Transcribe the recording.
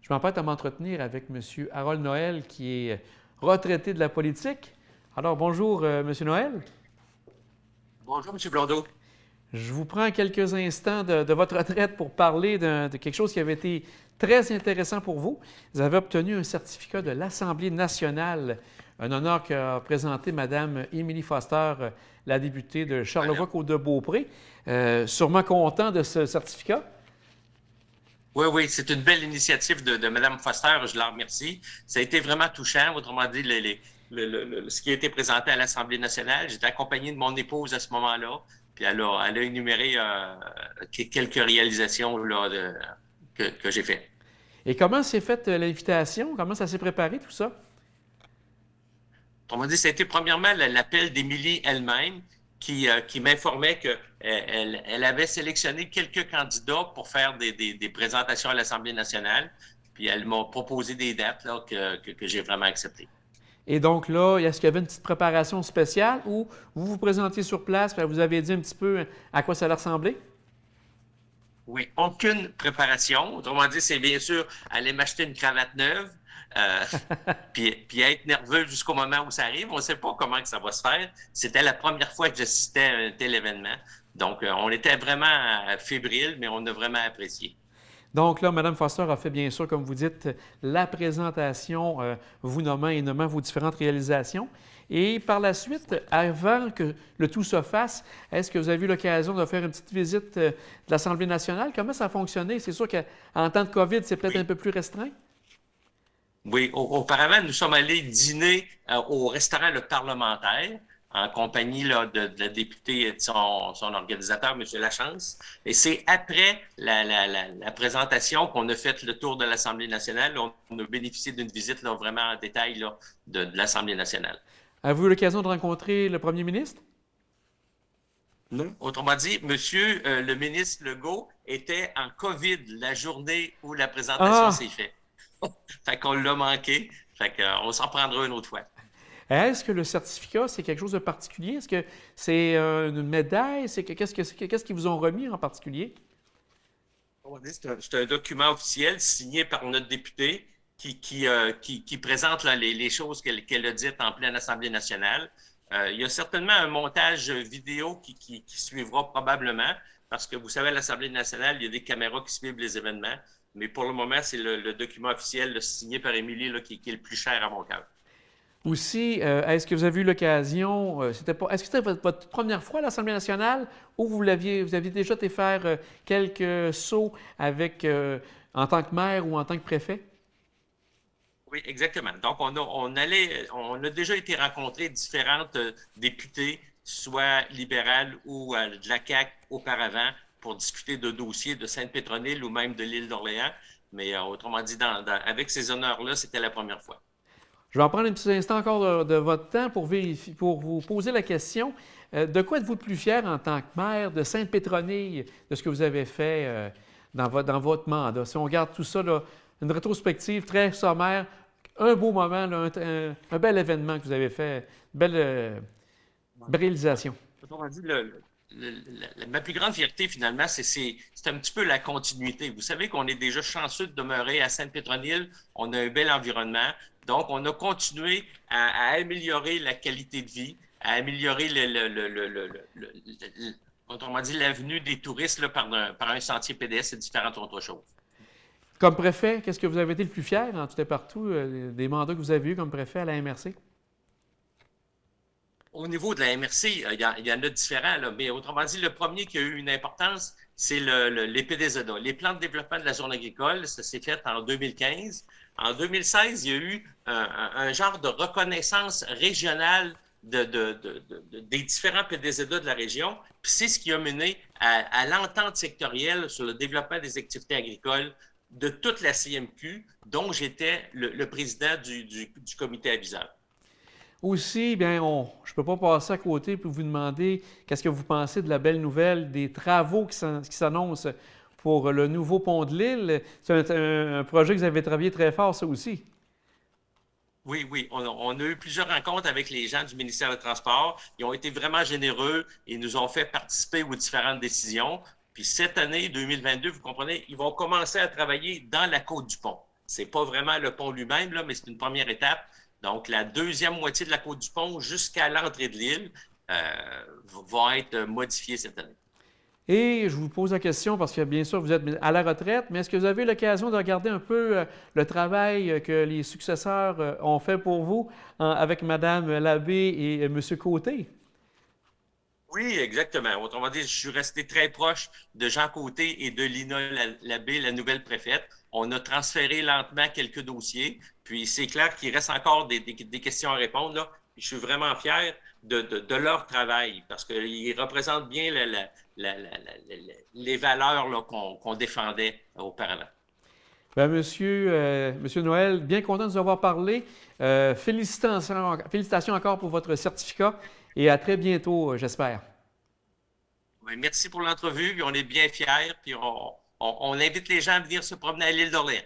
Je m'apprête à m'entretenir avec M. Harold Noël, qui est retraité de la politique. Alors, bonjour, M. Noël. Bonjour, M. Blondeau. Je vous prends quelques instants de votre retraite pour parler de quelque chose qui avait été très intéressant pour vous. Vous avez obtenu un certificat de l'Assemblée nationale, un honneur qu'a présenté Mme Émilie Foster, la députée de Charlevoix-Côte-de-Beaupré. Sûrement content de ce certificat. Oui, c'est une belle initiative de Mme Foster, je la remercie. Ça a été vraiment touchant, autrement dit, ce qui a été présenté à l'Assemblée nationale. J'étais accompagné de mon épouse à ce moment-là, puis elle a énuméré quelques réalisations là, que j'ai faites. Et comment s'est faite l'invitation? Comment ça s'est préparé, tout ça? Autrement dit, ça a été premièrement l'appel d'Émilie elle-même qui m'informait qu'elle avait sélectionné quelques candidats pour faire des présentations à l'Assemblée nationale. Puis elle m'a proposé des dates là, que j'ai vraiment acceptées. Et donc là, est-ce qu'il y avait une petite préparation spéciale ou vous vous présentiez sur place et vous avez dit un petit peu à quoi ça allait ressembler? Oui, aucune préparation. Autrement dit, c'est bien sûr aller m'acheter une cravate neuve, euh, puis être nerveux jusqu'au moment où ça arrive. On ne sait pas comment que ça va se faire. C'était la première fois que j'assistais à un tel événement. Donc, on était vraiment fébrile, mais on a vraiment apprécié. Donc là, Mme Foster a fait, bien sûr, comme vous dites, la présentation, vous nommant et nommant vos différentes réalisations. Et par la suite, avant que le tout se fasse, est-ce que vous avez eu l'occasion de faire une petite visite de l'Assemblée nationale? Comment ça a fonctionné? C'est sûr qu'en temps de COVID, c'est peut-être un Oui. peu plus restreint. Oui, auparavant, nous sommes allés dîner au restaurant Le Parlementaire en compagnie là, de la députée et de son organisateur, M. Lachance. Et c'est après la présentation qu'on a fait le tour de l'Assemblée nationale. On a bénéficié d'une visite là, vraiment en détail là, de l'Assemblée nationale. Avez-vous eu l'occasion de rencontrer le premier ministre? Non. Autrement dit, Monsieur le ministre Legault était en COVID la journée où la présentation Ah! s'est faite. Fait qu'on l'a manqué. Fait qu'on s'en prendra une autre fois. Est-ce que le certificat, c'est quelque chose de particulier? Est-ce que c'est une médaille? Qu'est-ce qu'ils vous ont remis en particulier? C'est un document officiel signé par notre député qui présente là, les choses qu'elle a dites en pleine Assemblée nationale. Il y a certainement un montage vidéo qui suivra probablement, parce que vous savez, à l'Assemblée nationale, il y a des caméras qui suivent les événements. Mais pour le moment, c'est le document officiel là, signé par Émilie là, qui est le plus cher à mon cœur. Aussi, est-ce que vous avez eu l'occasion, est-ce que c'était votre première fois à l'Assemblée nationale ou vous aviez déjà été faire quelques sauts avec, en tant que maire ou en tant que préfet? Oui, exactement. Donc, on a déjà été rencontrer différentes députés, soit libérales ou de la CAQ auparavant, pour discuter de dossiers de Sainte-Pétronille ou même de l'île d'Orléans. Mais autrement dit, avec ces honneurs-là, c'était la première fois. Je vais en prendre un petit instant encore de votre temps pour vous poser la question. De quoi êtes-vous le plus fier en tant que maire de Sainte-Pétronille, de ce que vous avez fait dans votre mandat? Si on regarde tout ça, là, une rétrospective très sommaire, un beau moment, là, un bel événement que vous avez fait, belle réalisation. Autrement dit, ma plus grande fierté, finalement, c'est un petit peu la continuité. Vous savez qu'on est déjà chanceux de demeurer à Sainte-Pétronille. On a un bel environnement. Donc, on a continué à améliorer la qualité de vie, à améliorer autrement dit, l'avenue des touristes là, par un sentier pédestre et différentes autres choses. Comme préfet, qu'est-ce que vous avez été le plus fier en tout et partout des mandats que vous avez eus comme préfet à la MRC? Au niveau de la MRC, il y en a différents, là, mais autrement dit, le premier qui a eu une importance, c'est les PDZA, les plans de développement de la zone agricole. Ça s'est fait en 2015. En 2016, il y a eu un genre de reconnaissance régionale des différents PDZA de la région. Puis c'est ce qui a mené à l'entente sectorielle sur le développement des activités agricoles de toute la CMQ, dont j'étais le président du comité aviseur. Aussi, bien, je ne peux pas passer à côté pour vous demander qu'est-ce que vous pensez de la belle nouvelle des travaux qui s'annoncent pour le nouveau pont de l'île. C'est un projet que vous avez travaillé très fort, ça aussi. Oui. On a eu plusieurs rencontres avec les gens du ministère des Transports. Ils ont été vraiment généreux et nous ont fait participer aux différentes décisions. Puis cette année, 2022, vous comprenez, ils vont commencer à travailler dans la côte du pont. C'est pas vraiment le pont lui-même, là, mais c'est une première étape. Donc, la deuxième moitié de la côte du pont jusqu'à l'entrée de l'île va être modifiée cette année. Et je vous pose la question parce que bien sûr, vous êtes à la retraite, mais est-ce que vous avez eu l'occasion de regarder un peu le travail que les successeurs ont fait pour vous avec Mme Labbé et M. Côté? Oui, exactement. Autrement dit, je suis resté très proche de Jean Côté et de Lina Labbé, la nouvelle préfète. On a transféré lentement quelques dossiers, puis c'est clair qu'il reste encore des questions à répondre, là. Puis je suis vraiment fier de leur travail parce qu'ils représentent bien les valeurs qu'on défendait auparavant. Bien, monsieur Noël, bien content de vous avoir parlé. Félicitations encore pour votre certificat et à très bientôt, j'espère. Oui, merci pour l'entrevue, puis on est bien fiers, puis on invite les gens à venir se promener à l'île d'Orléans.